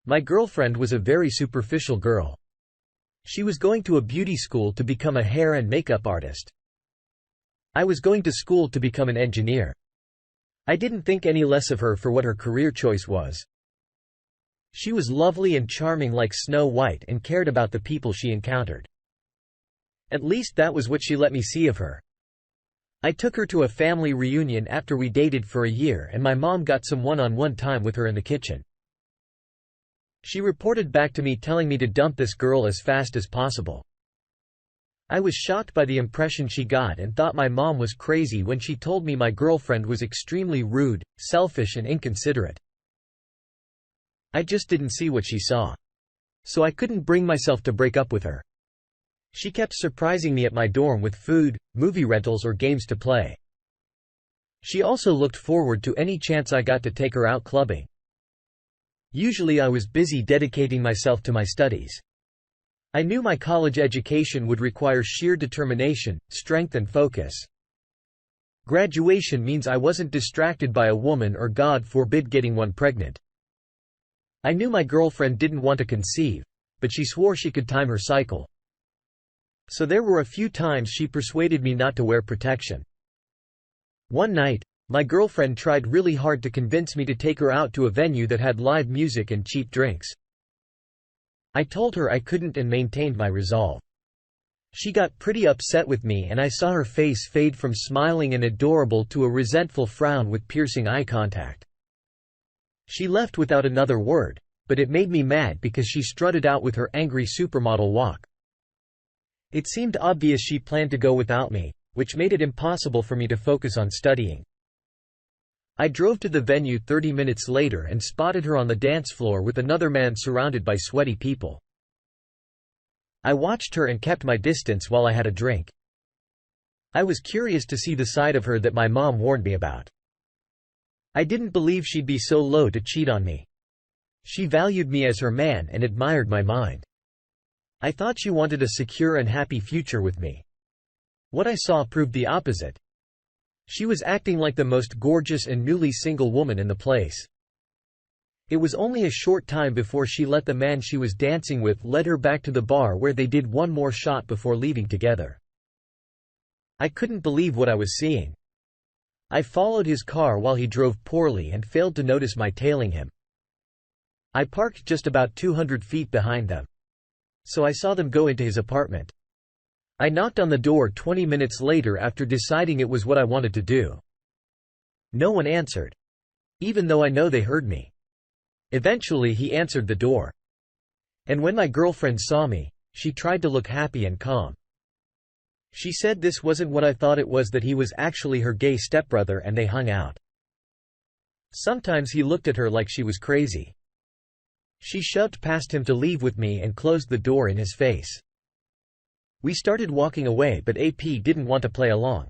My girlfriend was a very superficial girl. She was going to a beauty school to become a hair and makeup artist. I was going to school to become an engineer. I didn't think any less of her for what her career choice was. She was lovely and charming like Snow White and cared about the people she encountered. At least that was what she let me see of her. I took her to a family reunion after we dated for a year, and my mom got some one-on-one time with her in the kitchen. She reported back to me telling me to dump this girl as fast as possible. I was shocked by the impression she got and thought my mom was crazy when she told me my girlfriend was extremely rude, selfish and inconsiderate. I just didn't see what she saw. So I couldn't bring myself to break up with her. She kept surprising me at my dorm with food, movie rentals or games to play. She also looked forward to any chance I got to take her out clubbing. Usually I was busy dedicating myself to my studies. I knew my college education would require sheer determination, strength and focus. Graduation means I wasn't distracted by a woman or, God forbid, getting one pregnant. I knew my girlfriend didn't want to conceive, but she swore she could time her cycle. So there were a few times she persuaded me not to wear protection. One night, my girlfriend tried really hard to convince me to take her out to a venue that had live music and cheap drinks. I told her I couldn't and maintained my resolve. She got pretty upset with me and I saw her face fade from smiling and adorable to a resentful frown with piercing eye contact. She left without another word, but it made me mad because she strutted out with her angry supermodel walk. It seemed obvious she planned to go without me, which made it impossible for me to focus on studying. I drove to the venue 30 minutes later and spotted her on the dance floor with another man surrounded by sweaty people. I watched her and kept my distance while I had a drink. I was curious to see the side of her that my mom warned me about. I didn't believe she'd be so low to cheat on me. She valued me as her man and admired my mind. I thought she wanted a secure and happy future with me. What I saw proved the opposite. She was acting like the most gorgeous and newly single woman in the place. It was only a short time before she let the man she was dancing with lead her back to the bar where they did one more shot before leaving together. I couldn't believe what I was seeing. I followed his car while he drove poorly and failed to notice my tailing him. I parked just about 200 feet behind them. So I saw them go into his apartment. I knocked on the door 20 minutes later after deciding it was what I wanted to do. No one answered. Even though I know they heard me. Eventually he answered the door. And when my girlfriend saw me, she tried to look happy and calm. She said this wasn't what I thought it was, that he was actually her gay stepbrother, and they hung out. Sometimes he looked at her like she was crazy. She shoved past him to leave with me and closed the door in his face. We started walking away, but AP didn't want to play along.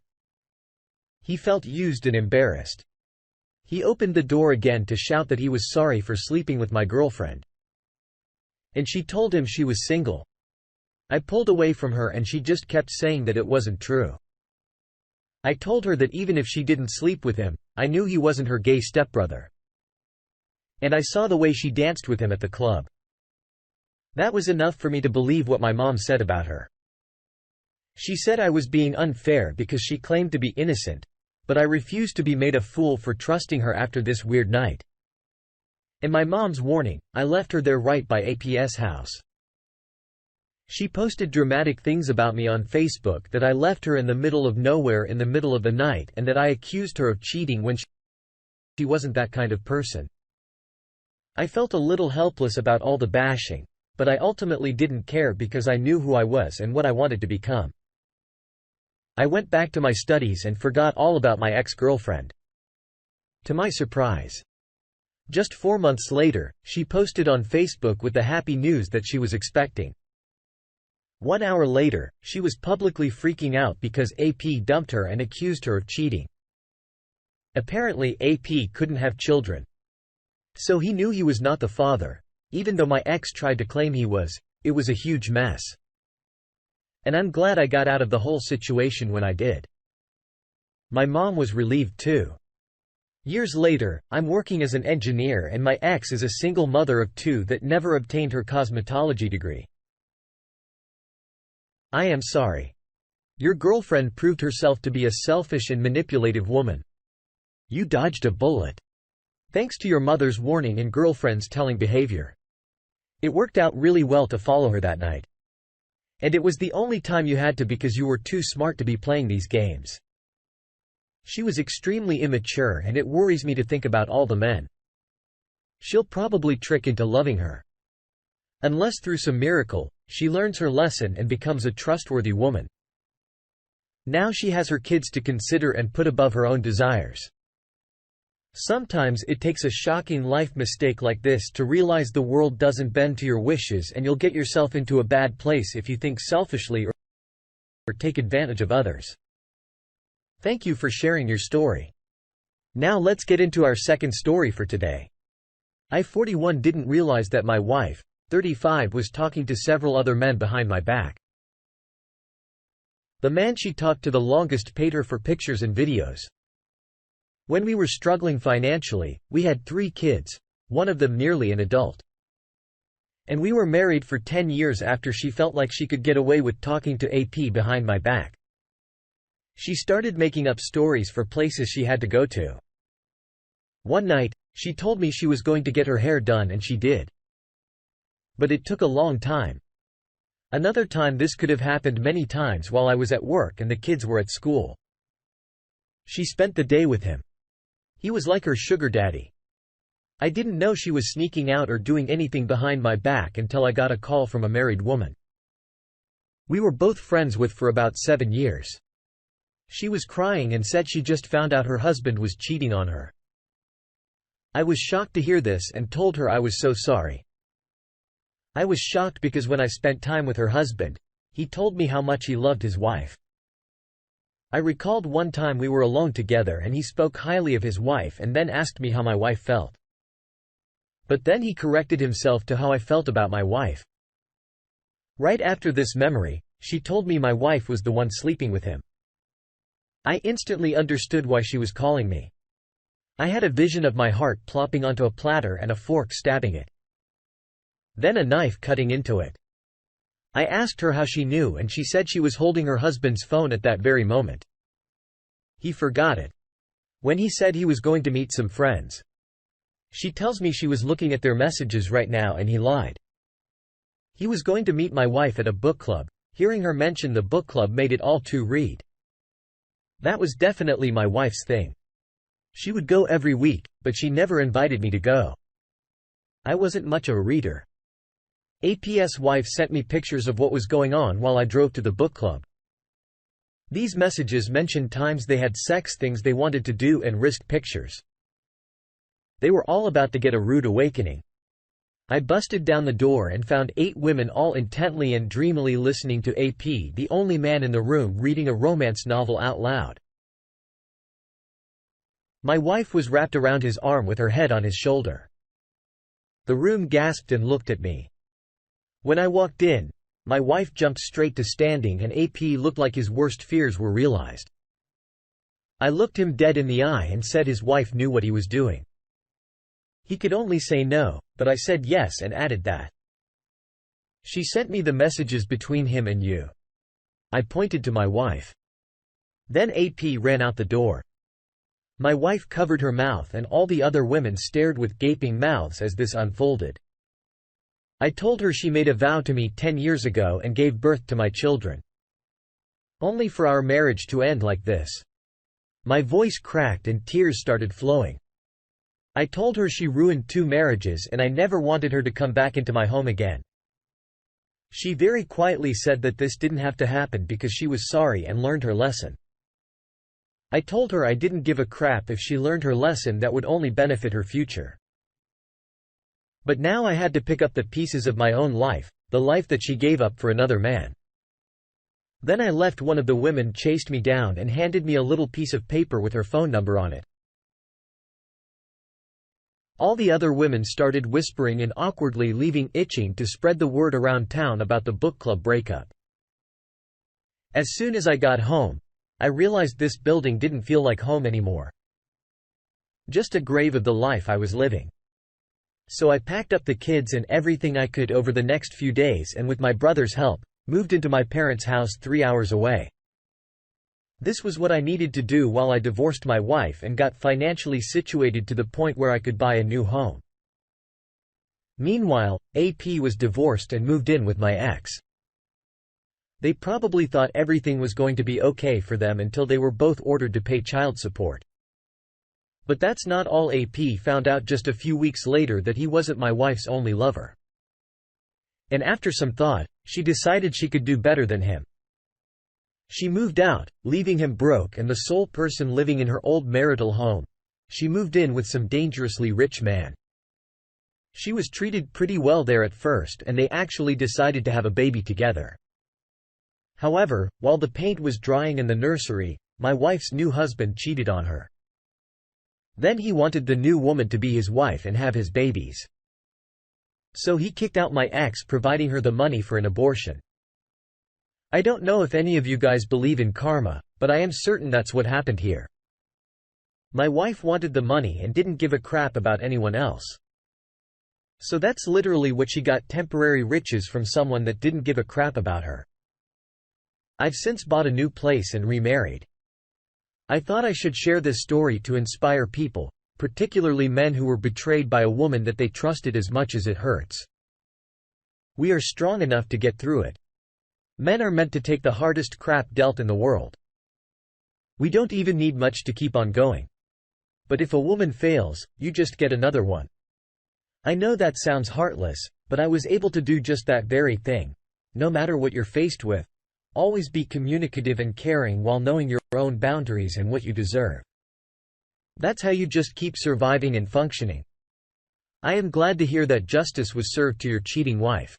He felt used and embarrassed. He opened the door again to shout that he was sorry for sleeping with my girlfriend. And she told him she was single. I pulled away from her and she just kept saying that it wasn't true. I told her that even if she didn't sleep with him, I knew he wasn't her gay stepbrother. And I saw the way she danced with him at the club. That was enough for me to believe what my mom said about her. She said I was being unfair because she claimed to be innocent, but I refused to be made a fool for trusting her after this weird night. In my mom's warning, I left her there right by AP's house. She posted dramatic things about me on Facebook, that I left her in the middle of nowhere in the middle of the night, and that I accused her of cheating when she wasn't that kind of person. I felt a little helpless about all the bashing, but I ultimately didn't care because I knew who I was and what I wanted to become. I went back to my studies and forgot all about my ex-girlfriend. To my surprise, just 4 months later, she posted on Facebook with the happy news that she was expecting. 1 hour later, she was publicly freaking out because AP dumped her and accused her of cheating. Apparently AP couldn't have children. So he knew he was not the father, even though my ex tried to claim he was. It was a huge mess. And I'm glad I got out of the whole situation when I did. My mom was relieved too. Years later, I'm working as an engineer and my ex is a single mother of 2 that never obtained her cosmetology degree. I am sorry. Your girlfriend proved herself to be a selfish and manipulative woman. You dodged a bullet. Thanks to your mother's warning and girlfriend's telling behavior. It worked out really well to follow her that night. And it was the only time you had to because you were too smart to be playing these games. She was extremely immature and it worries me to think about all the men she'll probably trick into loving her. Unless through some miracle, she learns her lesson and becomes a trustworthy woman. Now she has her kids to consider and put above her own desires. Sometimes it takes a shocking life mistake like this to realize the world doesn't bend to your wishes and you'll get yourself into a bad place if you think selfishly or take advantage of others. Thank you for sharing your story. Now let's get into our second story for today. I 41 didn't realize that my wife, 35, was talking to several other men behind my back. The man she talked to the longest paid her for pictures and videos. When we were struggling financially, we had 3 kids, one of them nearly an adult. And we were married for 10 years after she felt like she could get away with talking to AP behind my back. She started making up stories for places she had to go to. One night, she told me she was going to get her hair done and she did. But it took a long time. Another time this could have happened many times while I was at work and the kids were at school. She spent the day with him. He was like her sugar daddy. I didn't know she was sneaking out or doing anything behind my back until I got a call from a married woman. We were both friends with for about 7 years. She was crying and said she just found out her husband was cheating on her. I was shocked to hear this and told her I was so sorry. I was shocked because when I spent time with her husband, he told me how much he loved his wife. I recalled one time we were alone together and he spoke highly of his wife and then asked me how my wife felt. But then he corrected himself to how I felt about my wife. Right after this memory, she told me my wife was the one sleeping with him. I instantly understood why she was calling me. I had a vision of my heart plopping onto a platter and a fork stabbing it. Then a knife cutting into it. I asked her how she knew and she said she was holding her husband's phone at that very moment. He forgot it. When he said he was going to meet some friends. She tells me she was looking at their messages right now and he lied. He was going to meet my wife at a book club. Hearing her mention the book club made it all too read. That was definitely my wife's thing. She would go every week, but she never invited me to go. I wasn't much of a reader. AP's wife sent me pictures of what was going on while I drove to the book club. These messages mentioned times they had sex, things they wanted to do, and risked pictures. They were all about to get a rude awakening. I busted down the door and found 8 women all intently and dreamily listening to AP, the only man in the room, reading a romance novel out loud. My wife was wrapped around his arm with her head on his shoulder. The room gasped and looked at me. When I walked in, my wife jumped straight to standing and AP looked like his worst fears were realized. I looked him dead in the eye and said his wife knew what he was doing. He could only say no, but I said yes and added that she sent me the messages between him and you. I pointed to my wife. Then AP ran out the door. My wife covered her mouth and all the other women stared with gaping mouths as this unfolded. I told her she made a vow to me 10 years ago and gave birth to my children. Only for our marriage to end like this. My voice cracked and tears started flowing. I told her she ruined 2 marriages and I never wanted her to come back into my home again. She very quietly said that this didn't have to happen because she was sorry and learned her lesson. I told her I didn't give a crap if she learned her lesson, that would only benefit her future. But now I had to pick up the pieces of my own life, the life that she gave up for another man. Then I left. One of the women chased me down and handed me a little piece of paper with her phone number on it. All the other women started whispering and awkwardly leaving, itching to spread the word around town about the book club breakup. As soon as I got home, I realized this building didn't feel like home anymore. just a grave of the life I was living. So I packed up the kids and everything I could over the next few days and with my brother's help, moved into my parents' house 3 hours away. This was what I needed to do while I divorced my wife and got financially situated to the point where I could buy a new home. Meanwhile, AP was divorced and moved in with my ex. They probably thought everything was going to be okay for them until they were both ordered to pay child support. But that's not all. AP found out just a few weeks later that he wasn't my wife's only lover. And after some thought, she decided she could do better than him. She moved out, leaving him broke and the sole person living in her old marital home. She moved in with some dangerously rich man. She was treated pretty well there at first and they actually decided to have a baby together. However, while the paint was drying in the nursery, my wife's new husband cheated on her. Then he wanted the new woman to be his wife and have his babies. So he kicked out my ex, providing her the money for an abortion. I don't know if any of you guys believe in karma, but I am certain that's what happened here. My wife wanted the money and didn't give a crap about anyone else. So that's literally what she got: temporary riches from someone that didn't give a crap about her. I've since bought a new place and remarried. I thought I should share this story to inspire people, particularly men who were betrayed by a woman that they trusted as much as it hurts. We are strong enough to get through it. Men are meant to take the hardest crap dealt in the world. We don't even need much to keep on going. But if a woman fails, you just get another one. I know that sounds heartless, but I was able to do just that very thing. No matter what you're faced with, always be communicative and caring while knowing your own boundaries and what you deserve. That's how you just keep surviving and functioning. I am glad to hear that justice was served to your cheating wife.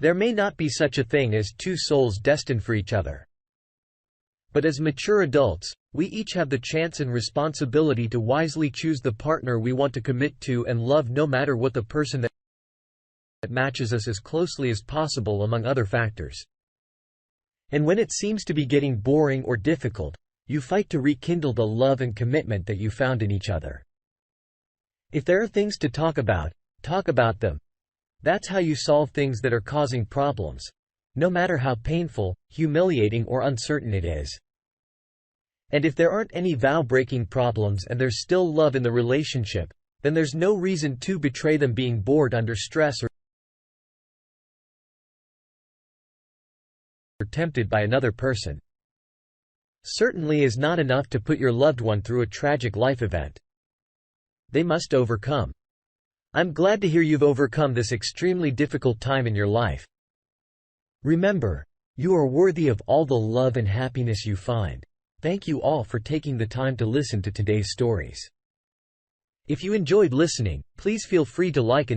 There may not be such a thing as two souls destined for each other. But as mature adults, we each have the chance and responsibility to wisely choose the partner we want to commit to and love, no matter what the person that matches us as closely as possible, among other factors. And when it seems to be getting boring or difficult, you fight to rekindle the love and commitment that you found in each other. If there are things to talk about them. That's how you solve things that are causing problems, no matter how painful, humiliating or uncertain it is. And if there aren't any vow-breaking problems and there's still love in the relationship, then there's no reason to betray them. Being bored under stress or tempted by another person certainly is not enough to put your loved one through a tragic life event. They must overcome. I'm glad to hear you've overcome this extremely difficult time in your life. Remember, you are worthy of all the love and happiness you find. Thank you all for taking the time to listen to today's stories. If you enjoyed listening, please feel free to like and